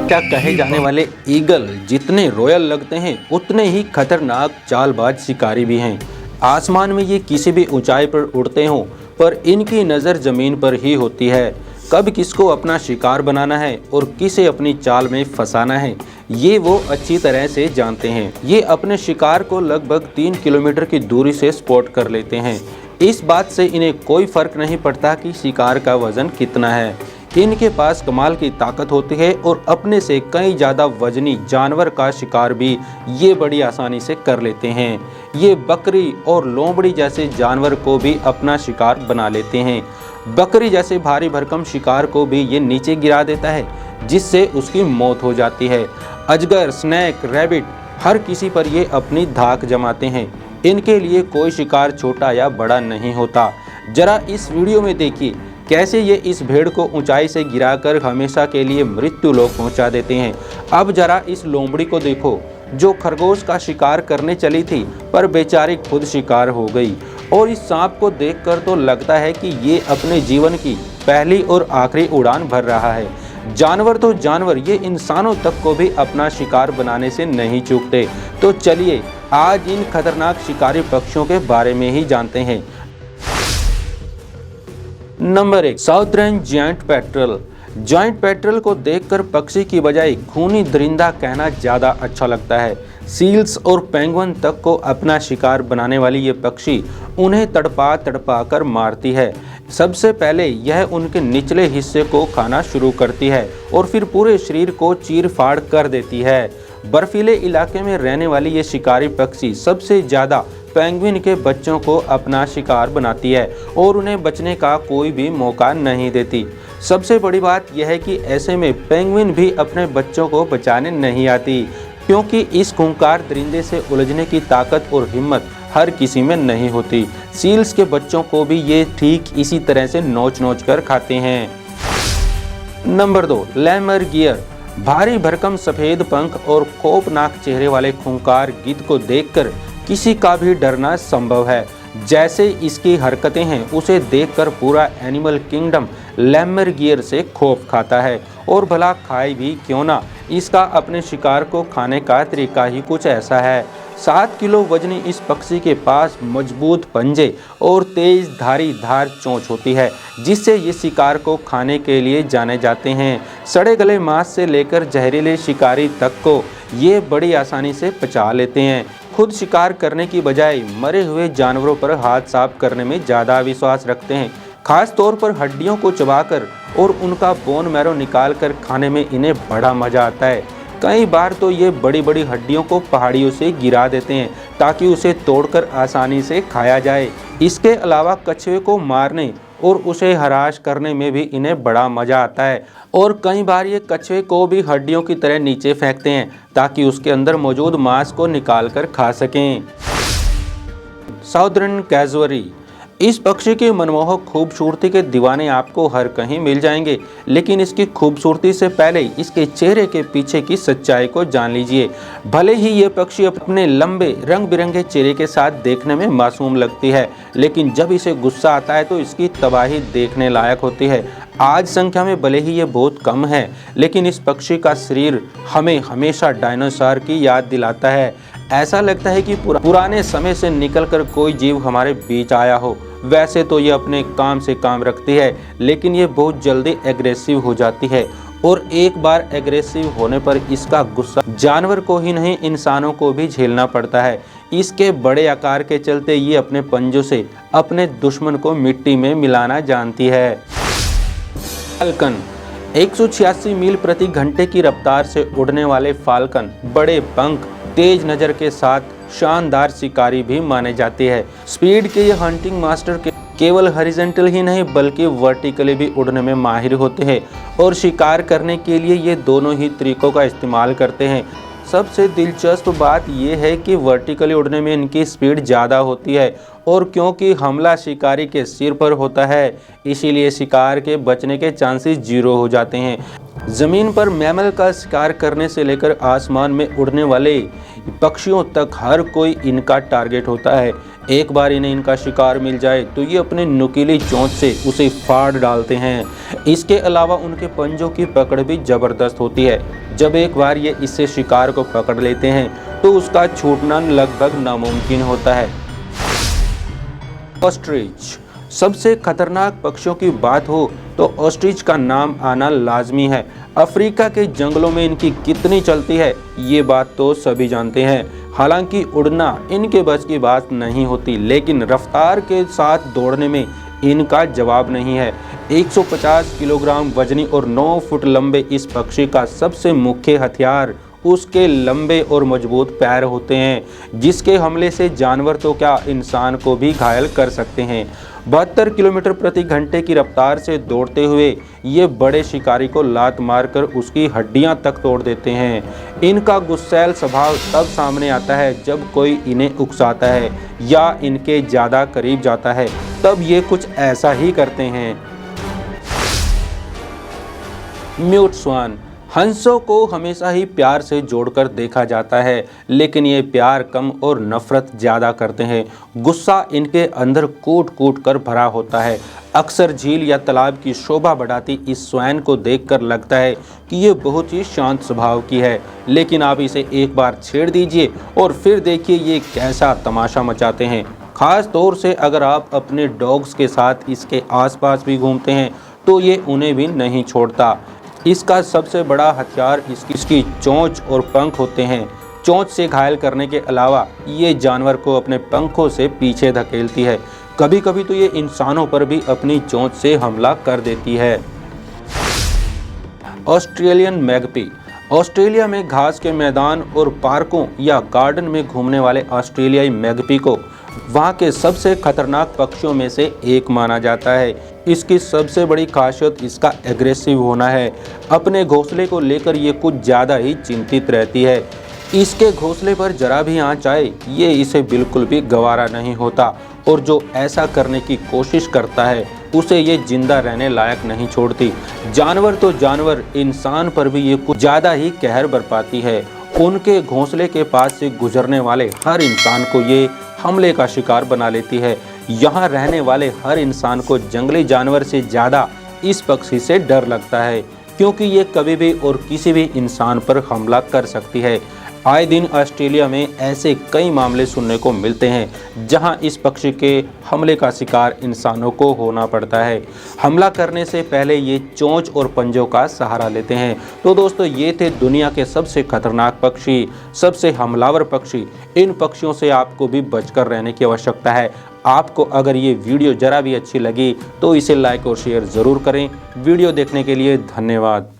क्या कहे जाने वाले ईगल जितने रॉयल लगते हैं उतने ही खतरनाक चालबाज शिकारी भी हैं। आसमान में ये किसी भी ऊंचाई पर उड़ते हों पर इनकी नज़र ज़मीन पर ही होती है। कब किसको अपना शिकार बनाना है और किसे अपनी चाल में फंसाना है ये वो अच्छी तरह से जानते हैं। ये अपने शिकार को लगभग 3 किलोमीटर की दूरी से स्पॉट कर लेते हैं। इस बात से इन्हें कोई फ़र्क नहीं पड़ता कि शिकार का वज़न कितना है। इनके पास कमाल की ताकत होती है और अपने से कई ज़्यादा वजनी जानवर का शिकार भी ये बड़ी आसानी से कर लेते हैं। ये बकरी और लोमड़ी जैसे जानवर को भी अपना शिकार बना लेते हैं। बकरी जैसे भारी भरकम शिकार को भी ये नीचे गिरा देता है जिससे उसकी मौत हो जाती है। अजगर, स्नेक, रैबिट हर किसी पर ये अपनी धाक जमाते हैं। इनके लिए कोई शिकार छोटा या बड़ा नहीं होता। जरा इस वीडियो में देखिए कैसे ये इस भेड़ को ऊंचाई से गिराकर हमेशा के लिए मृत्यु लोक पहुंचा देते हैं। अब जरा इस लोमड़ी को देखो जो खरगोश का शिकार करने चली थी पर बेचारी खुद शिकार हो गई। और इस सांप को देखकर तो लगता है कि ये अपने जीवन की पहली और आखिरी उड़ान भर रहा है। जानवर तो जानवर, ये इंसानों तक को भी अपना शिकार बनाने से नहीं चूकते। तो चलिए आज इन खतरनाक शिकारी पक्षियों के बारे में ही जानते हैं। Number 1, southern giant petrol. Giant petrol को देखकर पक्षी की बजाय खूनी दरिंदा कहना ज़्यादा अच्छा लगता है। सील्स और पेंगुइन तक को अपना शिकार बनाने वाली ये पक्षी उन्हें तड़पा तड़पा कर मारती है। सबसे पहले यह उनके निचले हिस्से को खाना शुरू करती है और फिर पूरे शरीर को चीर फाड़ कर देती है। बर्फीले इलाके में रहने वाली ये शिकारी पक्षी सबसे ज़्यादा पेंगुइन के बच्चों को अपना शिकार बनाती है और उन्हें बचने का कोई भी मौका नहीं देती। सबसे बड़ी बात यह है कि ऐसे में पेंगुइन भी अपने बच्चों को बचाने नहीं आती क्योंकि इस खूंखार दरिंदे से उलझने की ताकत और हिम्मत हर किसी में नहीं होती। सील्स के बच्चों को भी ये ठीक इसी तरह से नोच नोच कर खाते हैं। नंबर 2, लैमरगियर। भारी भरकम सफ़ेद पंख और खौफनाक चेहरे वाले खूंखार गिद्ध को देखकर किसी का भी डरना संभव है। जैसे इसकी हरकतें हैं उसे देखकर पूरा एनिमल किंगडम लैमरगियर से खौफ खाता है। और भला खाए भी क्यों ना, इसका अपने शिकार को खाने का तरीका ही कुछ ऐसा है। 7 किलो वजनी इस पक्षी के पास मजबूत पंजे और तेज धारी धार चोंच होती है जिससे ये शिकार को खाने के लिए जाने जाते हैं। सड़े गले मांस से लेकर जहरीले शिकारी तक को ये बड़ी आसानी से पचा लेते हैं। खुद शिकार करने की बजाय मरे हुए जानवरों पर हाथ साफ करने में ज़्यादा विश्वास रखते हैं। खास तौर पर हड्डियों को चबाकर और उनका बोन मैरो निकाल कर खाने में इन्हें बड़ा मज़ा आता है। कई बार तो ये बड़ी बड़ी हड्डियों को पहाड़ियों से गिरा देते हैं ताकि उसे तोड़कर आसानी से खाया जाए। इसके अलावा कछुए को मारने और उसे हराश करने में भी इन्हें बड़ा मज़ा आता है। और कई बार ये कछुए को भी हड्डियों की तरह नीचे फेंकते हैं ताकि उसके अंदर मौजूद मांस को निकाल कर खा सकें। साउदर्न कैजुअरी। इस पक्षी की मनमोहक खूबसूरती के दीवाने आपको हर कहीं मिल जाएंगे, लेकिन इसकी खूबसूरती से पहले इसके चेहरे के पीछे की सच्चाई को जान लीजिए। भले ही ये पक्षी अपने लंबे रंग बिरंगे चेहरे के साथ देखने में मासूम लगती है, लेकिन जब इसे गुस्सा आता है तो इसकी तबाही देखने लायक होती है। आज संख्या में भले ही ये बहुत कम है, लेकिन इस पक्षी का शरीर हमें हमेशा डायनासोर की याद दिलाता है। ऐसा लगता है कि पुराने समय से निकलकर कोई जीव हमारे बीच आया हो। वैसे तो ये अपने काम से काम रखती है, लेकिन ये बहुत जल्दी एग्रेसिव हो जाती है और एक बार एग्रेसिव होने पर इसका गुस्सा जानवर को ही नहीं इंसानों को भी झेलना पड़ता है। इसके बड़े आकार के चलते ये अपने पंजों से अपने दुश्मन को मिट्टी में मिलाना जानती है। फाल्कन। 186 मील प्रति घंटे की रफ्तार से उड़ने वाले फाल्कन बड़े पंख, तेज नज़र के साथ शानदार शिकारी भी माने जाते हैं। स्पीड के ये हंटिंग मास्टर केवल हॉरिजॉन्टल ही नहीं बल्कि वर्टिकली भी उड़ने में माहिर होते हैं और शिकार करने के लिए ये दोनों ही तरीकों का इस्तेमाल करते हैं। सबसे दिलचस्प बात यह है कि वर्टिकली उड़ने में इनकी स्पीड ज़्यादा होती है और क्योंकि हमला शिकारी के सिर पर होता है इसीलिए शिकार के बचने के चांसेस 0 हो जाते हैं। जमीन पर मैमल का शिकार करने से लेकर आसमान में उड़ने वाले पक्षियों तक हर कोई इनका टारगेट होता है। एक बार इन्हें इनका शिकार मिल जाए तो ये अपने नुकीली चोंच से उसे फाड़ डालते हैं। इसके अलावा उनके पंजों की पकड़ भी जबरदस्त होती है। जब एक बार ये इससे शिकार को पकड़ लेते हैं तो उसका छूटना लगभग नामुमकिन होता है। ऑस्ट्रिच। सबसे खतरनाक पक्षियों की बात हो तो ऑस्ट्रिच का नाम आना लाजमी है। अफ्रीका के जंगलों में इनकी कितनी चलती है ये बात तो सभी जानते हैं। हालांकि उड़ना इनके बस की बात नहीं होती, लेकिन रफ्तार के साथ दौड़ने में इनका जवाब नहीं है। 150 किलोग्राम वजनी और 9 फुट लंबे इस पक्षी का सबसे मुख्य हथियार उसके लंबे और मजबूत पैर होते हैं, जिसके हमले से जानवर तो क्या इंसान को भी घायल कर सकते हैं। 72 किलोमीटर प्रति घंटे की रफ्तार से दौड़ते हुए ये बड़े शिकारी को लात मारकर उसकी हड्डियां तक तोड़ देते हैं। इनका गुस्सैल स्वभाव तब सामने आता है जब कोई इन्हें उकसाता है या इनके ज़्यादा करीब जाता है, तब ये कुछ ऐसा ही करते हैं। म्यूट स्वान। हंसों को हमेशा ही प्यार से जोड़कर देखा जाता है, लेकिन ये प्यार कम और नफरत ज़्यादा करते हैं। गुस्सा इनके अंदर कूट कूट कर भरा होता है। अक्सर झील या तालाब की शोभा बढ़ाती इस स्वैन को देखकर लगता है कि ये बहुत ही शांत स्वभाव की है, लेकिन आप इसे एक बार छेड़ दीजिए और फिर देखिए ये कैसा तमाशा मचाते हैं। ख़ास तौर से अगर आप अपने डॉग्स के साथ इसके आसपास भी घूमते हैं तो ये उन्हें भी नहीं छोड़ता। इसका सबसे बड़ा हथियार इसकी चोंच और पंख होते हैं। चोंच से घायल करने के अलावा ये जानवर को अपने पंखों से पीछे धकेलती है। कभी कभी तो ये इंसानों पर भी अपनी चोंच से हमला कर देती है। ऑस्ट्रेलियन मैगपी। ऑस्ट्रेलिया में घास के मैदान और पार्कों या गार्डन में घूमने वाले ऑस्ट्रेलियाई मैगपी को वहाँ के सबसे खतरनाक पक्षियों में से एक माना जाता है। इसकी सबसे बड़ी खासियत इसका एग्रेसिव होना है। अपने घोंसले को लेकर ये कुछ ज़्यादा ही चिंतित रहती है। इसके घोंसले पर जरा भी आँच आए ये इसे बिल्कुल भी गवारा नहीं होता, और जो ऐसा करने की कोशिश करता है उसे ये जिंदा रहने लायक नहीं छोड़ती। जानवर तो जानवर, इंसान पर भी ये कुछ ज़्यादा ही कहर बरपाती है। उनके घोंसले के पास से गुजरने वाले हर इंसान को ये हमले का शिकार बना लेती है। यहाँ रहने वाले हर इंसान को जंगली जानवर से ज़्यादा इस पक्षी से डर लगता है, क्योंकि ये कभी भी और किसी भी इंसान पर हमला कर सकती है। आए दिन ऑस्ट्रेलिया में ऐसे कई मामले सुनने को मिलते हैं जहां इस पक्षी के हमले का शिकार इंसानों को होना पड़ता है। हमला करने से पहले ये चोंच और पंजों का सहारा लेते हैं। तो दोस्तों, ये थे दुनिया के सबसे खतरनाक पक्षी, सबसे हमलावर पक्षी। इन पक्षियों से आपको भी बचकर रहने की आवश्यकता है। आपको अगर ये वीडियो ज़रा भी अच्छी लगी तो इसे लाइक और शेयर ज़रूर करें। वीडियो देखने के लिए धन्यवाद।